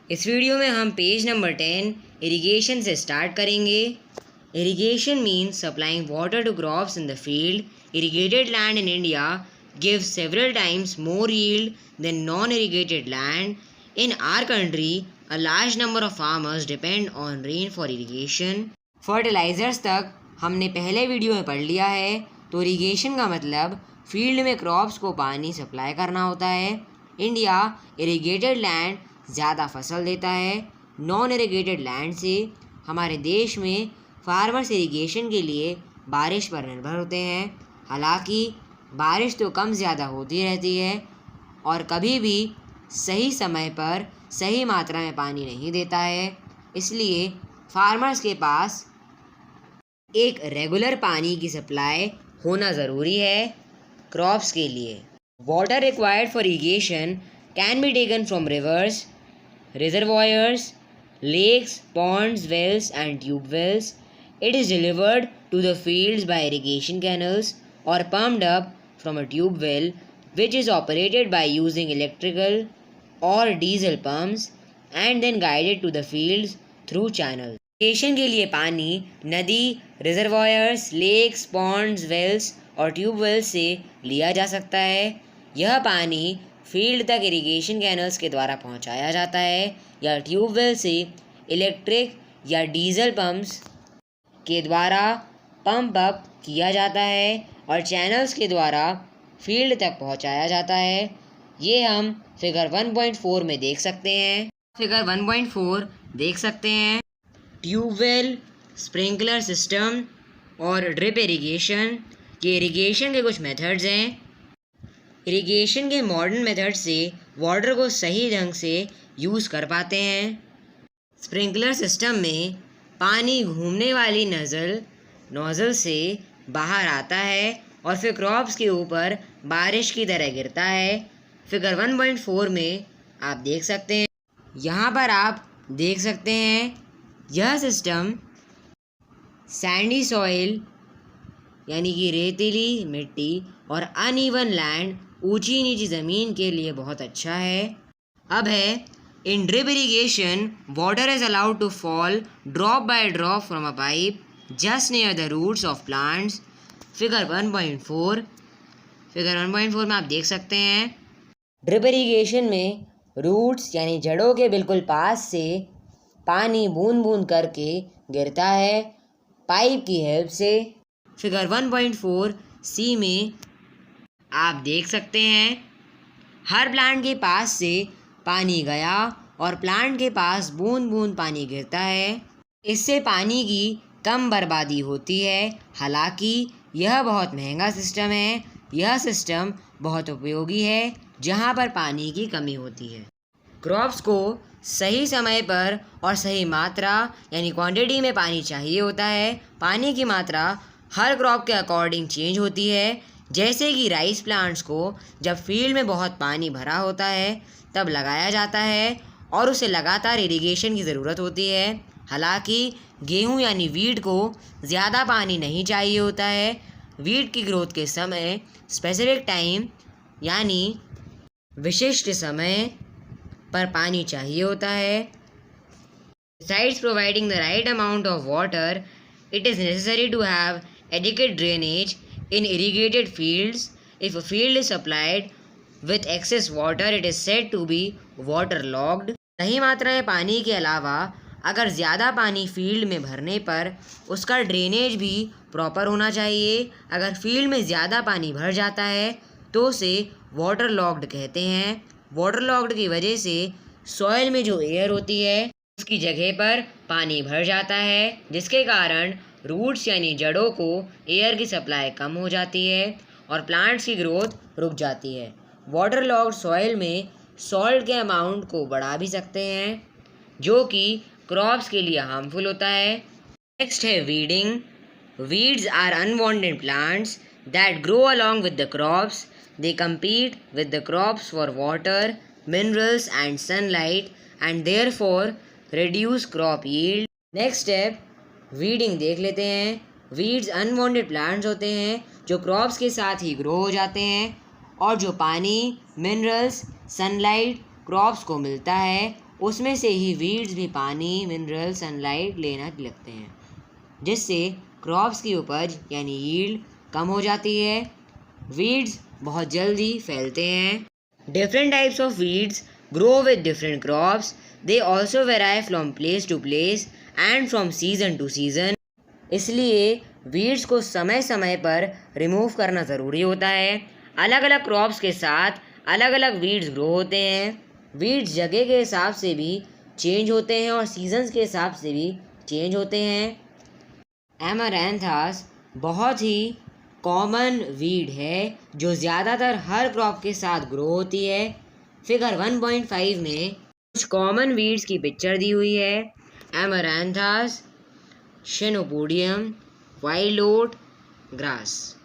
इस वीडियो में हम पेज नंबर 10 इरिगेशन से स्टार्ट करेंगे। Irrigation means supplying water to crops in the field. Irrigated land in India gives several times more yield than non-irrigated land. In our country, a large number of farmers depend on rain for irrigation. Fertilisers तक हमने पहले video में पढ़ लिया है। तो irrigation का मतलब फील्ड में क्रॉप्स को पानी सप्लाई करना होता है। इंडिया इरिगेटेड लैंड ज़्यादा फसल देता है नॉन इरिगेटेड लैंड से। हमारे देश में फार्मर्स इरिगेशन के लिए बारिश पर निर्भर होते हैं। हालांकि बारिश तो कम ज़्यादा होती रहती है और कभी भी सही समय पर सही मात्रा में पानी नहीं देता है, इसलिए फार्मर्स के पास एक रेगुलर पानी की सप्लाई होना ज़रूरी है क्रॉप्स के लिए। Water required for irrigation can be taken from rivers, reservoirs, lakes, ponds, wells and tube wells. It is delivered to the fields by irrigation canals or pumped up from a tube well which is operated by using electrical or diesel pumps and then guided to the fields through channels. Irrigation के लिए पानी नदी, reservoirs, lakes, ponds, Wales और tube wells से लिया जा सकता है। यह पानी फील्ड तक इरिगेशन कैनल्स के द्वारा पहुंचाया जाता है या ट्यूब वेल से इलेक्ट्रिक या डीजल पंप्स के द्वारा पंप अप किया जाता है और चैनल्स के द्वारा फील्ड तक पहुंचाया जाता है। ये हम फिगर 1.4 में देख सकते हैं। फिगर 1.4 देख सकते हैं। ट्यूबवेल, स्प्रिंकलर सिस्टम और ड्रिप इरिगेशन के इरिगेशन के कुछ मेथड्स हैं। इरिगेशन के मॉडर्न मेथड से वाटर को सही ढंग से यूज़ कर पाते हैं। स्प्रिंकलर सिस्टम में पानी घूमने वाली नोज़ल से बाहर आता है और फिर क्रॉप्स के ऊपर बारिश की तरह गिरता है। फिगर 1.4 में आप देख सकते हैं। यहाँ पर आप देख सकते हैं यह सिस्टम सैंडी सॉइल यानी कि रेतीली मिट्टी और अनइवन लैंड ऊंची नीची ज़मीन के लिए बहुत अच्छा है। अब है In drip irrigation, water is allowed to fall drop by drop from a pipe just near the roots of plants. Figure 1.4 में आप देख सकते हैं ड्रिप इरिगेशन में रूट्स यानी जड़ों के बिल्कुल पास से पानी बूंद बूंद करके गिरता है पाइप की हेल्प से। फिगर 1.4 सी में आप देख सकते हैं हर प्लांट के पास से पानी गया और प्लांट के पास बूंद बूंद पानी गिरता है। इससे पानी की कम बर्बादी होती है। हालांकि यह बहुत महंगा सिस्टम है। यह सिस्टम बहुत उपयोगी है जहां पर पानी की कमी होती है। क्रॉप्स को सही समय पर और सही मात्रा यानी क्वांटिटी में पानी चाहिए होता है। पानी की मात्रा हर क्रॉप के अकॉर्डिंग चेंज होती है। जैसे कि राइस प्लांट्स को जब फील्ड में बहुत पानी भरा होता है तब लगाया जाता है और उसे लगातार इरिगेशन की ज़रूरत होती है। हालांकि गेहूं यानी वीट को ज़्यादा पानी नहीं चाहिए होता है। वीट की ग्रोथ के समय स्पेसिफिक टाइम यानी विशिष्ट समय पर पानी चाहिए होता है। Besides providing the right amount of water, it is necessary to have adequate drainage in irrigated fields. If a field is supplied with excess water, it is said to be waterlogged. सही मात्रा में पानी के अलावा अगर ज़्यादा पानी field में भरने पर उसका ड्रेनेज भी प्रॉपर होना चाहिए। अगर फील्ड में ज़्यादा पानी भर जाता है तो उसे वाटरलॉग्ड कहते हैं। वाटरलॉग्ड की वजह से सॉइल में जो एयर होती है उसकी जगह पर पानी भर जाता है जिसके कारण रूट्स यानी जड़ों को एयर की सप्लाई कम हो जाती है और प्लांट्स की ग्रोथ रुक जाती है। वाटरलॉग्ड सॉइल में सॉल्ट के अमाउंट को बढ़ा भी सकते हैं जो कि क्रॉप्स के लिए हार्मफुल होता है। नेक्स्ट है weeding. Weeds are unwanted plants that grow along with the crops. They compete with the crops for water, minerals and sunlight and therefore reduce crop yield. Next step weeding देख लेते हैं। Weeds unwanted plants होते हैं जो crops के साथ ही grow हो जाते हैं और जो पानी, मिनरल्स, सनलाइट क्रॉप्स को मिलता है उसमें से ही वीड्स भी पानी, मिनरल, सनलाइट लेना लगते हैं, जिससे क्रॉप्स की उपज यानी यील्ड कम हो जाती है। वीड्स बहुत जल्दी फैलते हैं। Different types of weeds grow with different crops. They also vary from place to place and from season to season. इसलिए वीड्स को समय समय पर रिमूव करना ज़रूरी होता है। अलग अलग क्रॉप्स के साथ अलग अलग वीड्स ग्रो होते हैं। वीड्स जगह के हिसाब से भी चेंज होते हैं और सीजन्स के हिसाब से भी चेंज होते हैं। एमरैंथस बहुत ही कॉमन वीड है जो ज़्यादातर हर क्रॉप के साथ ग्रो होती है। फिगर 1.5 में कुछ कॉमन वीड्स की पिक्चर दी हुई है। एमरैंथस, शेनोपोडियम, वाइल्ड ओट, ग्रास।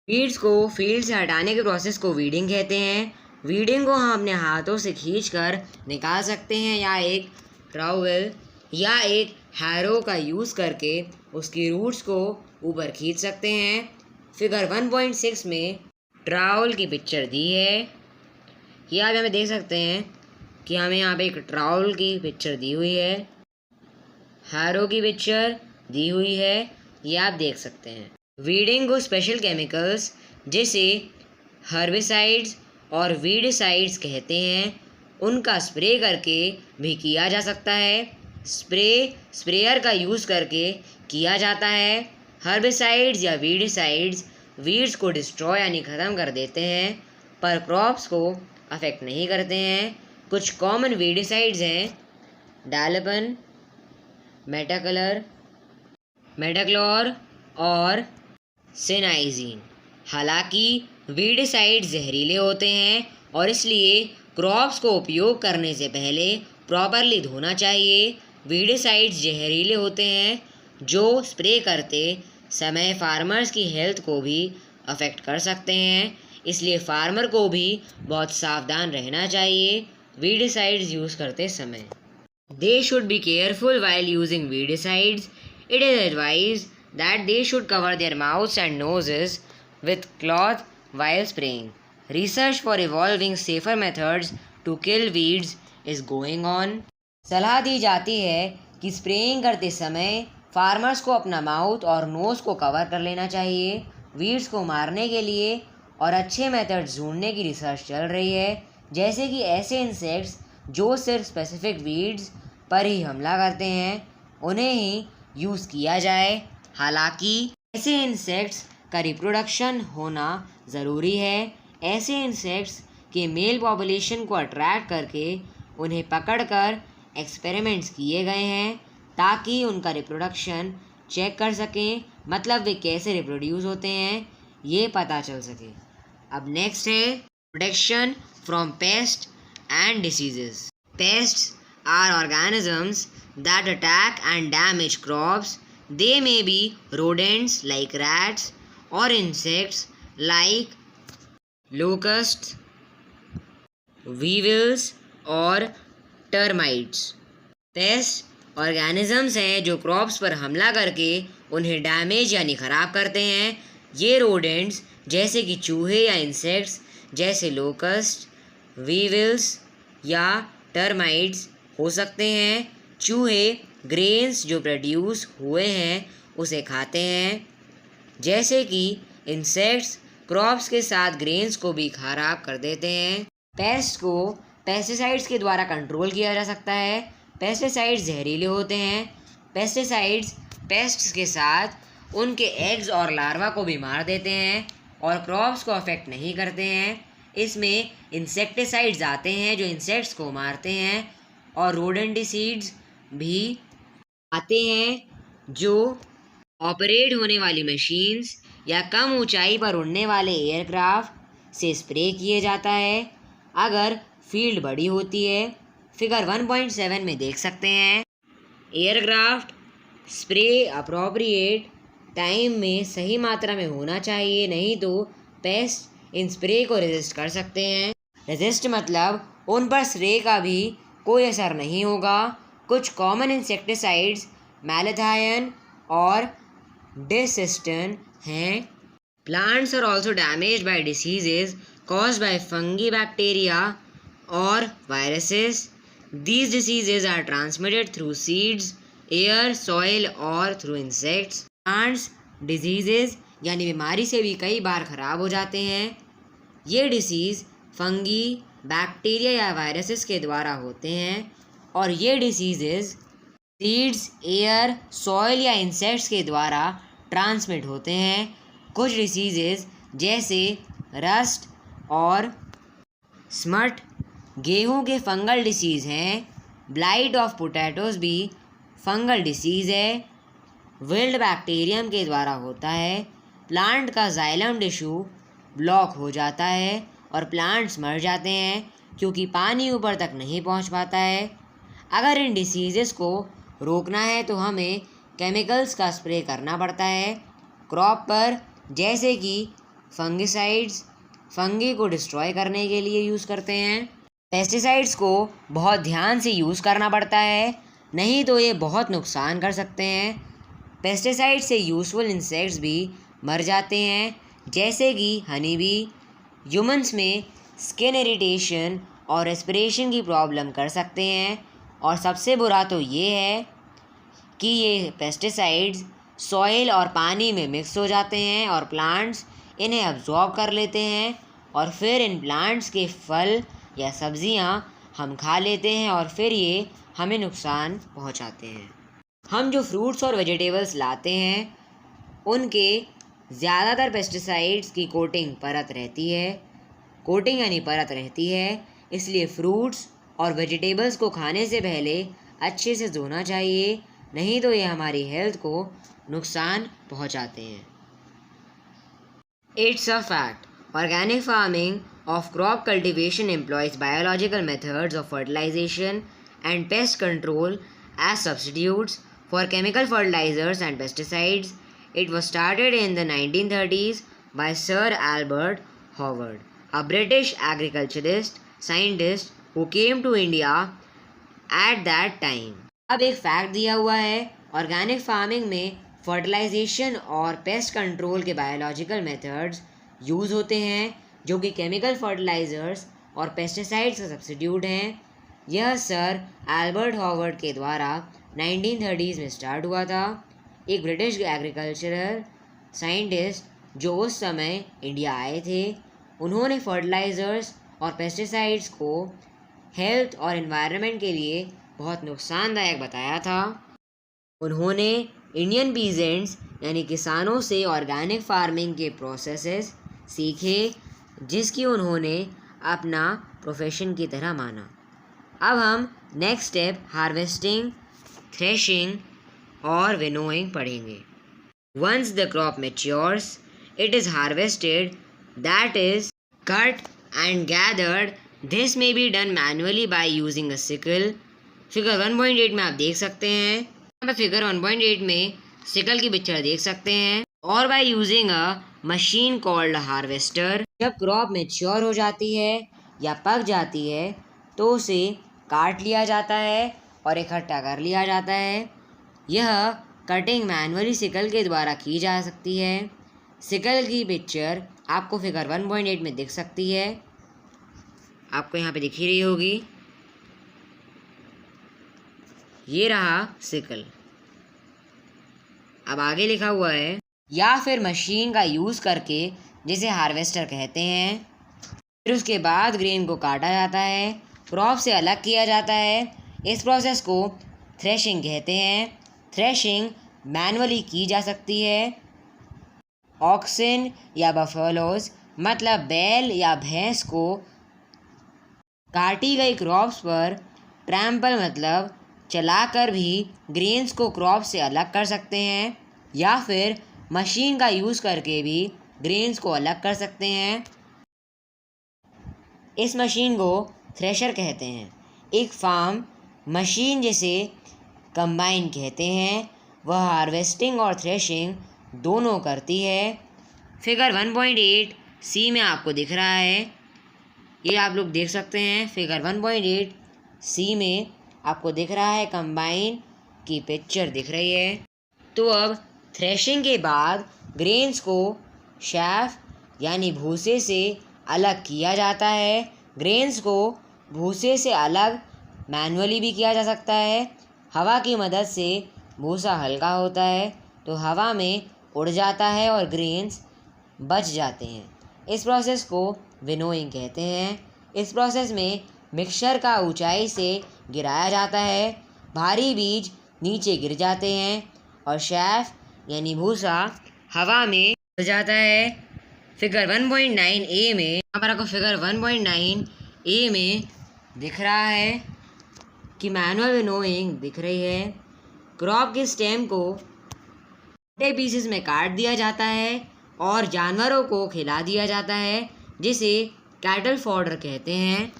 वीड्स को फील्ड से हटाने के प्रोसेस को वीडिंग कहते हैं। वीडिंग को हम अपने हाथों से खींचकर निकाल सकते हैं या एक ट्राउवेल या एक हैरो का यूज़ करके उसकी रूट्स को ऊपर खींच सकते हैं। फिगर 1.6 में ट्राउल की पिक्चर दी है। ये आप हमें देख सकते हैं कि हमें यहाँ पे एक ट्राउल की पिक्चर दी हुई है, हैरो की पिक्चर दी हुई है, ये आप देख सकते हैं। वीडिंग को स्पेशल केमिकल्स जैसे हर्बिसाइड्स और वीडसाइड्स कहते हैं, उनका स्प्रे करके भी किया जा सकता है। स्प्रेयर का यूज़ करके किया जाता है। हर्बिसाइड्स या वीडसाइड्स वीड्स को डिस्ट्रॉय यानी ख़त्म कर देते हैं, पर क्रॉप्स को अफेक्ट नहीं करते हैं। कुछ कॉमन वीडसाइड्स हैं डायलपन, मेटाक्लोर और सिनाइजीन। हालांकि वीडसाइड्स जहरीले होते हैं और इसलिए क्रॉप्स को उपयोग करने से पहले प्रॉपरली धोना चाहिए। वीडसाइड्स जहरीले होते हैं जो स्प्रे करते समय फार्मर्स की हेल्थ को भी अफेक्ट कर सकते हैं, इसलिए फार्मर को भी बहुत सावधान रहना चाहिए वीडसाइड्स यूज़ करते समय। They should be careful while using weedicides. It is advised that they should cover their mouths and noses with cloth while spraying. Research for evolving safer methods to kill weeds is going on. सलाह दी जाती है कि spraying करते समय farmers को अपना mouth और nose को कवर कर लेना चाहिए। वीड्स को मारने के लिए और अच्छे मेथड्स ढूंढने की रिसर्च चल रही है, जैसे कि ऐसे इंसेक्ट्स जो सिर्फ स्पेसिफिक वीड्स पर ही हमला करते हैं उन्हें ही यूज़ किया जाए। हालांकि ऐसे इंसेक्ट्स का रिप्रोडक्शन होना ज़रूरी है। ऐसे इंसेक्ट्स के मेल पॉपुलेशन को अट्रैक्ट करके उन्हें पकड़कर एक्सपेरिमेंट्स किए गए हैं ताकि उनका रिप्रोडक्शन चेक कर सकें, मतलब वे कैसे रिप्रोड्यूस होते हैं ये पता चल सके। अब नेक्स्ट है protection from paste and diseases. Pests are organisms that attack and damage crops. They may be rodents like rats or insects like locusts, weevils और termites. Pests organisms हैं जो क्रॉप्स पर हमला करके उन्हें डैमेज यानी ख़राब करते हैं। ये rodents जैसे कि चूहे या इंसेक्ट्स जैसे लोकस्ट, वीविल्स या टर्माइट्स हो सकते हैं। चूहे ग्रेन्स जो प्रोड्यूस हुए हैं उसे खाते हैं, जैसे कि इंसेक्ट्स क्रॉप्स के साथ ग्रेन्स को भी खराब कर देते हैं। पेस्ट को पेस्टिसाइड्स के द्वारा कंट्रोल किया जा सकता है। पेस्टिसाइड्स जहरीले होते हैं। पेस्टिसाइड्स पेस्ट्स के साथ उनके एग्स और लार्वा को भी मार देते हैं और क्रॉप्स को अफेक्ट नहीं करते हैं। इसमें इंसेक्टिसाइड्स आते हैं जो इंसेक्ट्स को मारते हैं और रोडेंटिसाइड्स भी आते हैं जो ऑपरेट होने वाली मशीन्स या कम ऊंचाई पर उड़ने वाले एयरक्राफ्ट से स्प्रे किए जाता है अगर फील्ड बड़ी होती है। फिगर 1.7 में देख सकते हैं। एयरक्राफ्ट स्प्रे अप्रोप्रिएट टाइम में सही मात्रा में होना चाहिए, नहीं तो पेस्ट इन स्प्रे को रेजिस्ट कर सकते हैं। रेजिस्ट मतलब उन पर स्प्रे का भी कोई असर नहीं होगा। कुछ कॉमन इंसेक्टिसाइड्स मैलेथायन और डिसिस्टन हैं। Plants are also damaged by diseases caused by fungi, bacteria or viruses. These diseases are transmitted through seeds, air, soil or through insects. Plants diseases यानी बीमारी से भी कई बार खराब हो जाते हैं। ये डिसीज़ फंगी, बैक्टीरिया या वायरसेस के द्वारा होते हैं और ये डिसीजेज सीड्स, एयर, सॉइल या इंसेक्ट्स के द्वारा ट्रांसमिट होते हैं। कुछ डिसीजेज जैसे रस्ट और स्मट गेहूं के फंगल डिसीज़ हैं। ब्लाइट ऑफ पोटैटोज भी फंगल डिसीज़ है, विल्ड बैक्टीरियम के द्वारा होता है। प्लांट का जाइलम टिश्यू ब्लॉक हो जाता है और प्लांट्स मर जाते हैं क्योंकि पानी ऊपर तक नहीं पहुंच पाता है। अगर इन डिसीज़ेस को रोकना है तो हमें केमिकल्स का स्प्रे करना पड़ता है क्रॉप पर, जैसे कि फंगिसाइड्स फंगी को डिस्ट्रॉय करने के लिए यूज़ करते हैं। पेस्टिसाइड्स को बहुत ध्यान से यूज़ करना पड़ता है, नहीं तो ये बहुत नुकसान कर सकते हैं। पेस्टिसाइड से यूज़फुल इंसेक्ट्स भी मर जाते हैं, जैसे कि हनी बी। ह्यूमन्स में स्किन इरिटेशन और रेस्पिरेशन की प्रॉब्लम कर सकते हैं और सबसे बुरा तो ये है कि ये पेस्टिसाइड्स सॉइल और पानी में मिक्स हो जाते हैं और प्लांट्स इन्हें अब्जॉर्ब कर लेते हैं और फिर इन प्लांट्स के फल या सब्जियां हम खा लेते हैं और फिर ये हमें नुकसान पहुंचाते हैं। हम जो फ्रूट्स और वेजिटेबल्स लाते हैं उनके ज़्यादातर पेस्टिसाइड्स की कोटिंग परत रहती है। कोटिंग यानी परत रहती है, इसलिए फ्रूट्स और वेजिटेबल्स को खाने से पहले अच्छे से धोना चाहिए, नहीं तो ये हमारी हेल्थ को नुकसान पहुंचाते हैं। It's a fact, organic farming of crop cultivation employs biological methods of fertilization and pest control as substitutes for chemical fertilizers and pesticides. It was started in the 1930s by Sir Albert Howard, a British agriculturist scientist who came to India at that time. अब एक fact दिया हुआ है, organic farming में fertilisation और pest control के biological methods use होते हैं जो कि केमिकल फर्टिलाइज़र्स और पेस्टिसाइड्स का सब्स्टिट्यूट हैं। यह सर एल्बर्ट हॉवर्ड के द्वारा 1930s में स्टार्ट हुआ था। एक ब्रिटिश एग्रीकल्चरल साइंटिस्ट जो उस समय इंडिया आए थे, उन्होंने फर्टिलाइज़र्स और पेस्टिसाइड्स को हेल्थ और एनवायरनमेंट के लिए बहुत नुकसानदायक बताया था। उन्होंने इंडियन पीजेंट्स यानी किसानों से ऑर्गेनिक फार्मिंग के प्रोसेसेस सीखे, जिसकी उन्होंने अपना प्रोफेशन की तरह माना। अब हम नेक्स्ट स्टेप हार्वेस्टिंग, थ्रेशिंग और विनोइंग पढ़ेंगे। Once the crop matures it is harvested, that is cut and gathered. This may be done manually by using a sickle. Figure 1.8 में आप देख सकते हैं, यहाँ पर फिगर 1.8 में सिकल की पिक्चर देख सकते हैं। और बाय यूजिंग अ मशीन कॉल्ड हार्वेस्टर। जब क्रॉप मैच्योर हो जाती है या पक जाती है तो उसे काट लिया जाता है और इकट्ठा कर लिया जाता है। यह कटिंग मैनुअली सिकल के द्वारा की जा सकती है। सिकल की पिक्चर आपको फिगर 1.8 में दिख सकती है, आपको यहाँ पे दिख ही रही होगी। ये रहा सिकल। अब आगे लिखा हुआ है या फिर मशीन का यूज़ करके, जिसे हार्वेस्टर कहते हैं। फिर उसके बाद ग्रेन को काटा जाता है, क्रॉप से अलग किया जाता है। इस प्रोसेस को थ्रेशिंग कहते हैं। थ्रेशिंग मैनुअली की जा सकती है। ऑक्सन या बफेलोज मतलब बैल या भैंस को काटी गई क्रॉप्स पर ट्रैम्पल मतलब चलाकर भी ग्रेन्स को क्रॉप से अलग कर सकते हैं, या फिर मशीन का यूज़ करके भी ग्रेन्स को अलग कर सकते हैं। इस मशीन को थ्रेशर कहते हैं। एक फार्म मशीन जिसे कंबाइन कहते हैं, वह हार्वेस्टिंग और थ्रेशिंग दोनों करती है। फिगर 1.8 सी में आपको दिख रहा है, ये आप लोग देख सकते हैं। फिगर 1.8 सी में आपको दिख रहा है, कंबाइन की पिक्चर दिख रही है। तो अब थ्रेशिंग के बाद ग्रेन्स को शैफ यानी भूसे से अलग किया जाता है। ग्रेन्स को भूसे से अलग मैनुअली भी किया जा सकता है। हवा की मदद से भूसा हल्का होता है तो हवा में उड़ जाता है और ग्रेन्स बच जाते हैं। इस प्रोसेस को विनोइंग कहते हैं। इस प्रोसेस में मिक्सचर का ऊंचाई से गिराया जाता है, भारी बीज नीचे गिर जाते हैं और शैफ यानी भूसा हवा में उड़ जाता है। फिगर 1.9 ए में, यहाँ पर आपको फिगर 1.9 ए में दिख रहा है कि मैनुअल विनोइंग दिख रही है। क्रॉप के स्टेम को छोटे पीसेस में काट दिया जाता है और जानवरों को खिला दिया जाता है, जिसे कैटल फॉडर कहते हैं।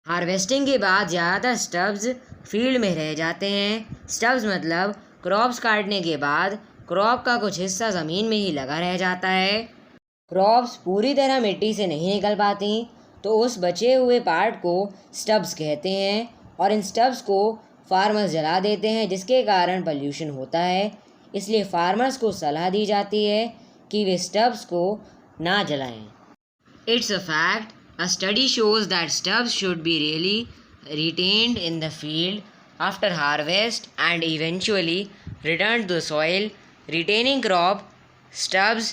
हार्वेस्टिंग के बाद ज़्यादातर स्टब्स फील्ड में रह जाते हैं। स्टब्स मतलब क्रॉप्स काटने के बाद क्रॉप का कुछ हिस्सा ज़मीन में ही लगा रह जाता है। क्रॉप्स पूरी तरह मिट्टी से नहीं निकल पाती तो उस बचे हुए पार्ट को स्टब्स कहते हैं और इन स्टब्स को फार्मर्स जला देते हैं, जिसके कारण पॉल्यूशन होता है। इसलिए फार्मर्स को सलाह दी जाती है कि वे स्टब्स को ना जलाएं। It's a fact, a study shows that stubs should be really retained in the field after harvest and eventually returned to the soil. Retaining crop stubs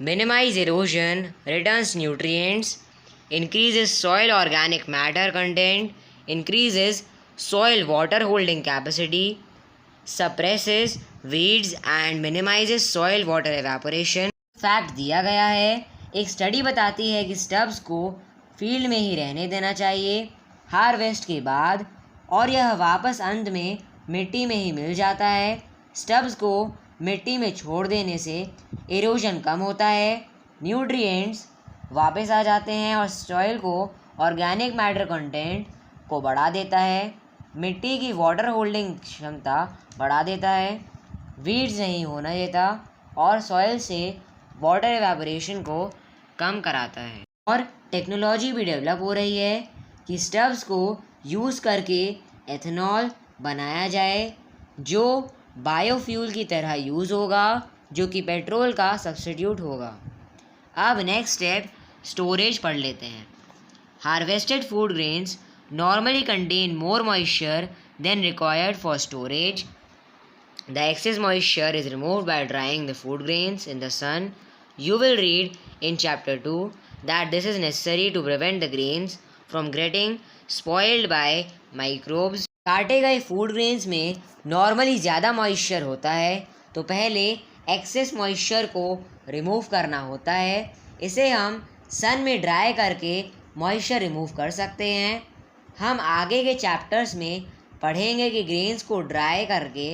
minimize erosion, returns nutrients, increases soil organic matter content, increases soil water holding capacity, suppresses weeds and minimizes soil water evaporation. Fact दिया गया है। एक study बताती है कि stubs को field में ही रहने देना चाहिए हार्वेस्ट के बाद और यह वापस अंत में मिट्टी में ही मिल जाता है। स्टब्स को मिट्टी में छोड़ देने से एरोजन कम होता है, न्यूट्रिएंट्स वापस आ जाते हैं और सॉइल को ऑर्गेनिक मैटर कंटेंट को बढ़ा देता है, मिट्टी की वाटर होल्डिंग क्षमता बढ़ा देता है, वीड्स नहीं होना देता और सॉइल से वाटर एवेपोरेशन को कम कराता है। और टेक्नोलॉजी भी डेवलप हो रही है कि स्टब्स को यूज़ करके एथेनॉल बनाया जाए जो बायोफ्यूल की तरह यूज़ होगा, जो कि पेट्रोल का सब्स्टिट्यूट होगा। अब नेक्स्ट स्टेप स्टोरेज पढ़ लेते हैं। Harvested food grains normally contain more moisture than required for storage. The excess moisture is removed by drying the food grains in the sun. You will read in chapter 2 that this is necessary to prevent the grains from getting spoiled by microbes. काटे गए food grains में normally ज़्यादा moisture होता है तो पहले access moisture को remove करना होता है। इसे हम सन में ड्राई करके मॉइस्चर रिमूव कर सकते हैं। हम आगे के चैप्टर्स में पढ़ेंगे कि ग्रेन्स को ड्राई करके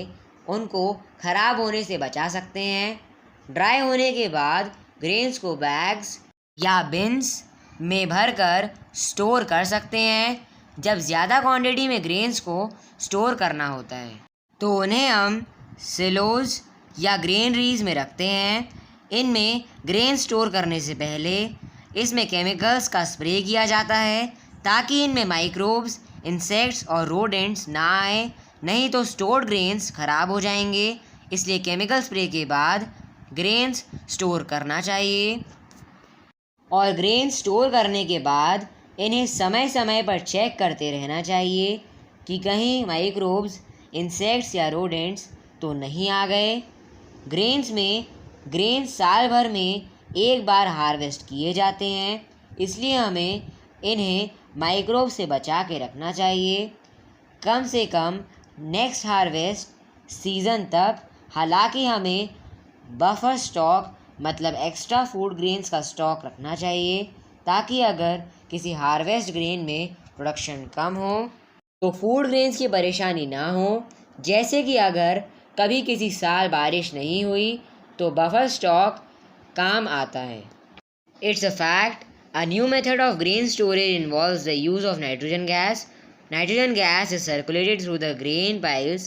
उनको ख़राब होने से बचा सकते हैं। ड्राई होने के बाद ग्रेन्स को बैग्स या बिन्स में भरकर स्टोर कर सकते हैं। जब ज़्यादा क्वांटिटी में ग्रेन्स को स्टोर करना होता है तो उन्हें हम सिलोज या ग्रेनरीज में रखते हैं। इनमें ग्रेन स्टोर करने से पहले इसमें केमिकल्स का स्प्रे किया जाता है ताकि इनमें माइक्रोब्स, इंसेक्ट्स और रोडेंट्स ना आए, नहीं तो स्टोर्ड ग्रेन्स ख़राब हो जाएंगे। इसलिए केमिकल स्प्रे के बाद ग्रेन्स स्टोर करना चाहिए और ग्रेन स्टोर करने के बाद इन्हें समय समय पर चेक करते रहना चाहिए कि कहीं माइक्रोब्स, इंसेक्ट्स या रोडेंट्स तो नहीं आ गए। ग्रेन्स साल भर में एक बार हार्वेस्ट किए जाते हैं, इसलिए हमें इन्हें माइक्रोब से बचा के रखना चाहिए कम से कम नेक्स्ट हार्वेस्ट सीज़न तक। हालांकि हमें बफर स्टॉक मतलब एक्स्ट्रा फूड ग्रेन्स का स्टॉक रखना चाहिए ताकि अगर किसी हार्वेस्ट ग्रेन में प्रोडक्शन कम हो तो फूड ग्रेन्स की परेशानी ना हो। जैसे कि अगर कभी किसी साल बारिश नहीं हुई तो बफर स्टॉक काम आता है। It's a fact, a new method of grain storage involves the use of nitrogen gas. Nitrogen gas is circulated through the grain piles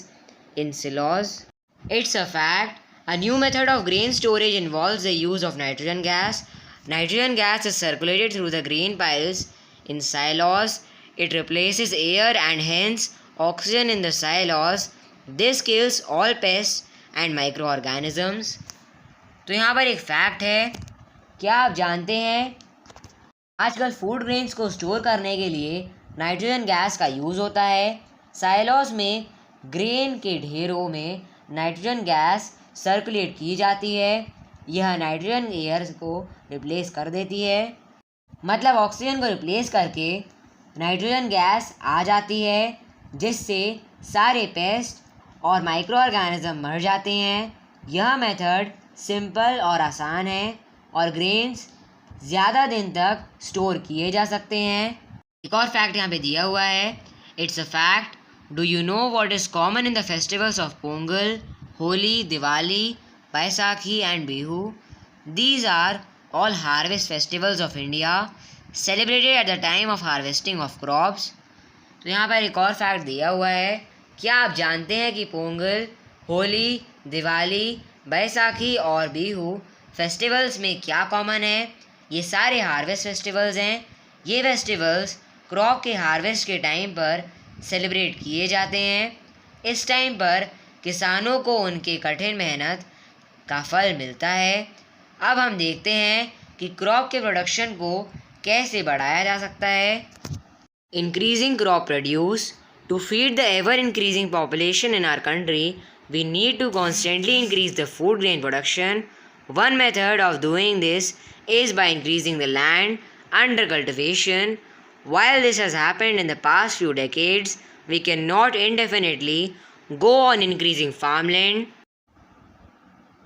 in silos. It's a fact, a new method of grain storage involves the use of nitrogen gas. Nitrogen gas is circulated through the grain piles in silos. It replaces air and hence oxygen in the silos. This kills all pests and microorganisms. तो यहाँ पर एक fact है, क्या आप जानते हैं आजकल फूड ग्रेन्स को स्टोर करने के लिए नाइट्रोजन गैस का यूज़ होता है। साइलोज में ग्रेन के ढेरों में नाइट्रोजन गैस सर्कुलेट की जाती है। यह नाइट्रोजन एयर को रिप्लेस कर देती है, मतलब ऑक्सीजन को रिप्लेस करके नाइट्रोजन गैस आ जाती है, जिससे सारे पेस्ट और माइक्रो ऑर्गेनिज्म मर जाते हैं। यह मेथड सिंपल और आसान है और ग्रेन्स ज़्यादा दिन तक स्टोर किए जा सकते हैं। एक और फैक्ट यहाँ पे दिया हुआ है, it's a fact, do you know what is common in the festivals of Pongal, Holi, Diwali, Baisakhi and Bihu? These are all harvest festivals of India celebrated at the time of harvesting of crops। तो यहाँ पर एक और फैक्ट दिया हुआ है, क्या आप जानते हैं कि पोंगल, होली, दिवाली, बैसाखी और बिहू फेस्टिवल्स में क्या कॉमन है? ये सारे हार्वेस्ट फेस्टिवल्स हैं। ये फेस्टिवल्स क्रॉप के हार्वेस्ट के टाइम पर सेलिब्रेट किए जाते हैं। इस टाइम पर किसानों को उनके कठिन मेहनत का फल मिलता है। अब हम देखते हैं कि क्रॉप के प्रोडक्शन को कैसे बढ़ाया जा सकता है। Increasing crop produce, to feed the ever increasing population in our country we need to constantly increase the food grain production. One method of doing this is by increasing the land under cultivation. While this has happened in the past few decades, we cannot indefinitely go on increasing farmland।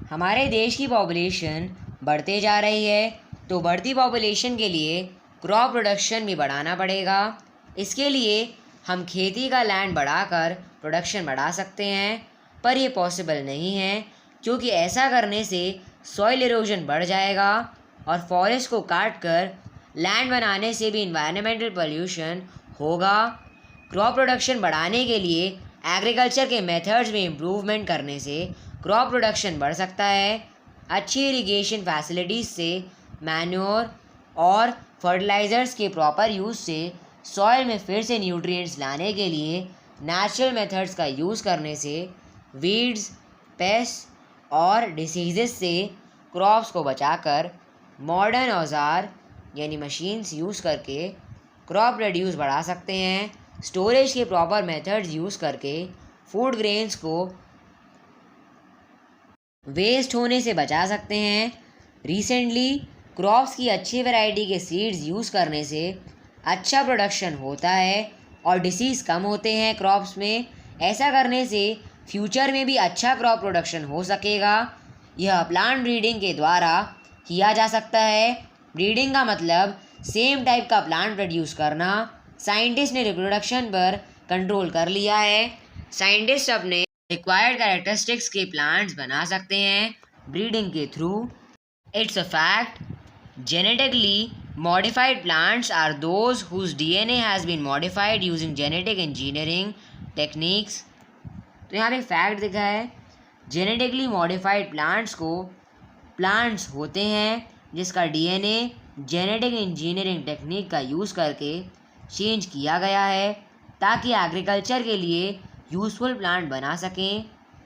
हमारे देश की population बढ़ते जा रही है, तो बढ़ती population के लिए क्रॉप प्रोडक्शन भी बढ़ाना पड़ेगा। इसके लिए हम खेती का लैंड बढ़ाकर प्रोडक्शन बढ़ा सकते हैं, पर ये पॉसिबल नहीं है, क्योंकि ऐसा करने से सॉइल इरोजन बढ़ जाएगा और फॉरेस्ट को काट कर लैंड बनाने से भी इन्वायरमेंटल पोल्यूशन होगा। क्रॉप प्रोडक्शन बढ़ाने के लिए एग्रीकल्चर के मेथड्स में इम्प्रूवमेंट करने से क्रॉप प्रोडक्शन बढ़ सकता है। अच्छी इरिगेशन फैसिलिटीज़ से, मैन्योर और फर्टिलाइज़र्स के प्रॉपर यूज़ से सॉइल में फिर से न्यूट्रिएंट्स लाने के लिए नेचुरल मेथड्स का यूज़ करने से वीड्स, पेस्ट और डिसीज़ेस से क्रॉप्स को बचाकर मॉडर्न औजार यानी मशीन्स यूज़ करके क्रॉप प्रोड्यूस बढ़ा सकते हैं। स्टोरेज के प्रॉपर मेथड्स यूज़ करके फूड ग्रेन्स को वेस्ट होने से बचा सकते हैं। रिसेंटली क्रॉप्स की अच्छी वैरायटी के सीड्स यूज़ करने से अच्छा प्रोडक्शन होता है और डिसीज़ कम होते हैं क्रॉप्स में। ऐसा करने से फ्यूचर में भी अच्छा क्रॉप प्रोडक्शन हो सकेगा। यह प्लांट ब्रीडिंग के द्वारा किया जा सकता है। ब्रीडिंग का मतलब सेम टाइप का प्लांट प्रोड्यूस करना। साइंटिस्ट ने रिप्रोडक्शन पर कंट्रोल कर लिया है। साइंटिस्ट अपने रिक्वायर्ड कैरेक्टरिस्टिक्स के प्लांट्स बना सकते हैं ब्रीडिंग के through. It's a fact, genetically modified plants are those whose DNA has been modified using genetic engineering techniques. तो यहाँ पे फैक्ट दिखा है, जेनेटिकली मॉडिफाइड प्लांट्स को प्लांट्स होते हैं जिसका DNA जेनेटिक इंजीनियरिंग टेक्निक का यूज़ करके चेंज किया गया है ताकि एग्रीकल्चर के लिए यूज़फुल प्लांट बना सकें।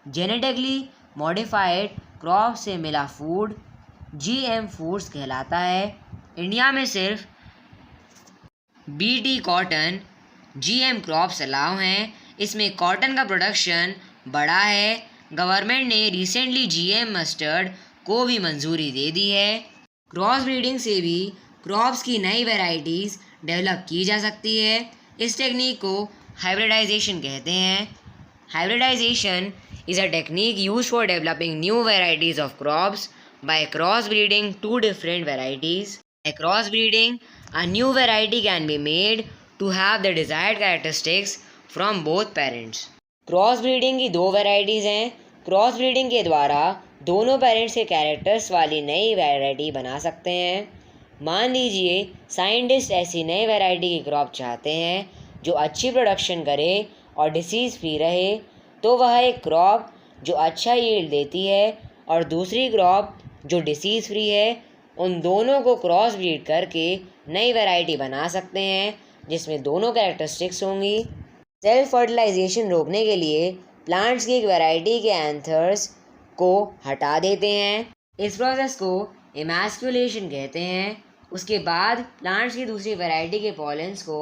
जेनेटिकली मॉडिफाइड क्रॉप से मिला फूड GM फूड्स कहलाता है। इंडिया में सिर्फ BT cotton GM crops allow हैं। इसमें कॉटन का प्रोडक्शन बढ़ा है। गवर्नमेंट ने रिसेंटली GM मस्टर्ड को भी मंजूरी दे दी है। क्रॉस ब्रीडिंग से भी क्रॉप्स की नई वैरायटीज़ डेवलप की जा सकती है। इस टेक्निक को हाइब्रिडाइजेशन कहते हैं। Hybridisation is a technique use for developing new varieties of crops by cross breeding two different varieties. By cross breeding a new variety can be made to have the desired characteristics from both parents. Cross breeding की दो varieties हैं। Cross breeding के द्वारा दोनों parents के characters वाली नई variety बना सकते हैं। मान लीजिए साइंटिस्ट ऐसी नई वैरायटी की क्रॉप चाहते हैं जो अच्छी प्रोडक्शन करे और डिसीज़ फ्री रहे, तो वह एक क्रॉप जो अच्छा यील्ड देती है और दूसरी क्रॉप जो डिसीज़ फ्री है, उन दोनों को क्रॉस ब्रीड करके नई वैरायटी बना सकते हैं जिसमें दोनों कैरेक्टरिस्टिक्स होंगी। सेल्फ फर्टिलाइजेशन रोकने के लिए प्लांट्स की एक वैरायटी के एंथर्स को हटा देते हैं। इस प्रोसेस को इमैस्कुलेशन कहते हैं। उसके बाद प्लांट्स की दूसरी वैरायटी के पॉलेंस को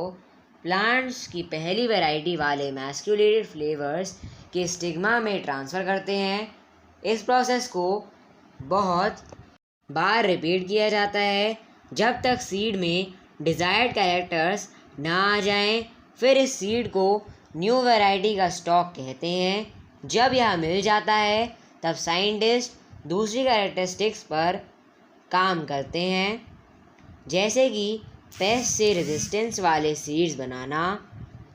प्लांट्स की पहली वैरायटी वाले मैस्कुलेटेड फ्लेवर्स के स्टिग्मा में ट्रांसफ़र करते हैं। इस प्रोसेस को बहुत बार रिपीट किया जाता है जब तक सीड में डिज़ायर्ड कैरेक्टर्स ना आ जाएं। फिर इस सीड को न्यू वैरायटी का स्टॉक कहते हैं। जब यह मिल जाता है तब साइंटिस्ट दूसरी कैरेक्टरिस्टिक्स पर काम करते हैं, जैसे कि पेस्ट से रेजिस्टेंस वाले सीड्स बनाना।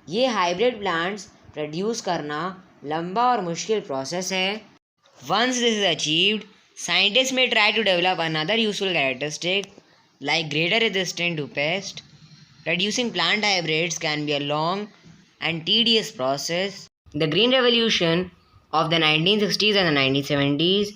ये हाइब्रिड प्लांट्स प्रोड्यूस करना लंबा और मुश्किल प्रोसेस है। Once this is achieved, scientists may try to develop another useful characteristic like greater resistance to pests. Producing plant hybrids can be a long and tedious process. The Green Revolution of the 1960s and the 1970s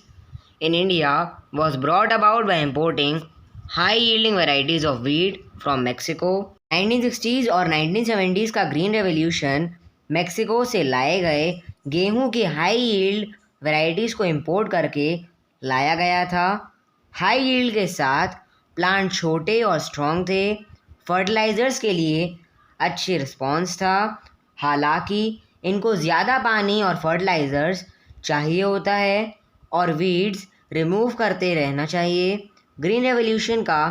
in India was brought about by importing high-yielding varieties of wheat from Mexico. 1960s और 1970s का green revolution Mexico से लाए गए गेहूं की high yield varieties को import करके लाया गया था। हाई यील्ड के साथ प्लांट छोटे और स्ट्रॉन्ग थे। फर्टिलाइज़र्स के लिए अच्छी रिस्पॉन्स था, हालांकि इनको ज़्यादा पानी और फर्टिलाइज़र्स चाहिए होता है और वीड्स रिमूव करते रहना चाहिए। ग्रीन रेवोल्यूशन का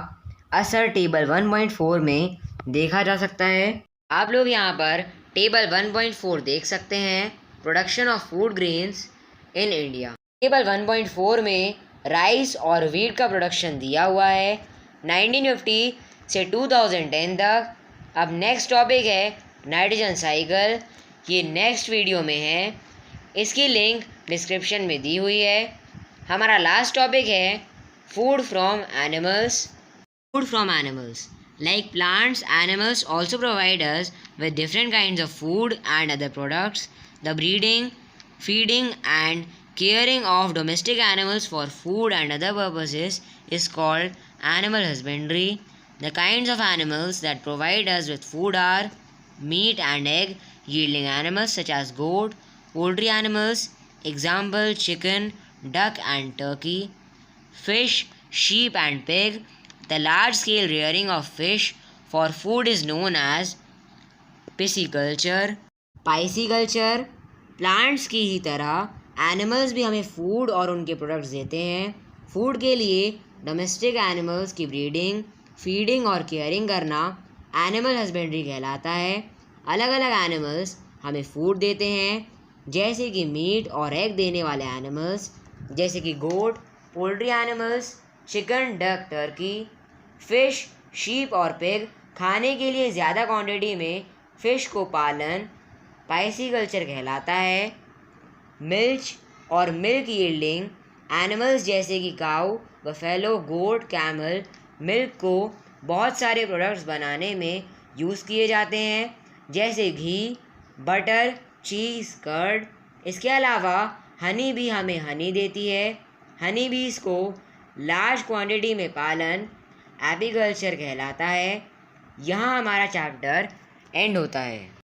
असर टेबल 1.4 में देखा जा सकता है। आप लोग यहाँ पर टेबल 1.4 देख सकते हैं, production of food grains in India. Table 1.4 में राइस और वीट का प्रोडक्शन दिया हुआ है 1950 से 2010 तक। अब नेक्स्ट टॉपिक है नाइट्रोजन साइकिल। ये नेक्स्ट वीडियो में है, इसकी लिंक डिस्क्रिप्शन में दी हुई है। हमारा लास्ट टॉपिक है food from animals. Food from animals like plants, animals also provide us with different kinds of food and other products. The breeding, feeding and caring of domestic animals for food and other purposes is called animal husbandry. The kinds of animals that provide us with food are meat and egg yielding animals such as goat, poultry animals, example chicken, duck and turkey, fish, sheep and pig. The large-scale rearing of fish for food is known as pisciculture. Pisciculture. Plants की ही तरह animals भी हमें food और उनके products देते हैं। Food के लिए डोमेस्टिक एनिमल्स की ब्रीडिंग, फीडिंग और केयरिंग करना एनिमल हस्बेंड्री कहलाता है। अलग अलग एनिमल्स हमें फूड देते हैं, जैसे कि मीट और एग देने वाले एनिमल्स जैसे कि goat, poultry animals, chicken, duck, turkey, fish, sheep और पिग। खाने के लिए ज़्यादा क्वांटिटी में फ़िश को पालन पाइसीकल्चर कहलाता है। मिल्च और मिल्क यील्डिंग एनिमल्स जैसे कि काऊ, बफेलो, गोट, कैमल मिल्क को बहुत सारे प्रोडक्ट्स बनाने में यूज़ किए जाते हैं, जैसे घी, बटर, चीज़, कर्ड। इसके अलावा हनी भी हमें हनी देती है। हनी बीज को लार्ज क्वांटिटी में पालन एपीकल्चर कहलाता है। यहाँ हमारा चैप्टर एंड होता है।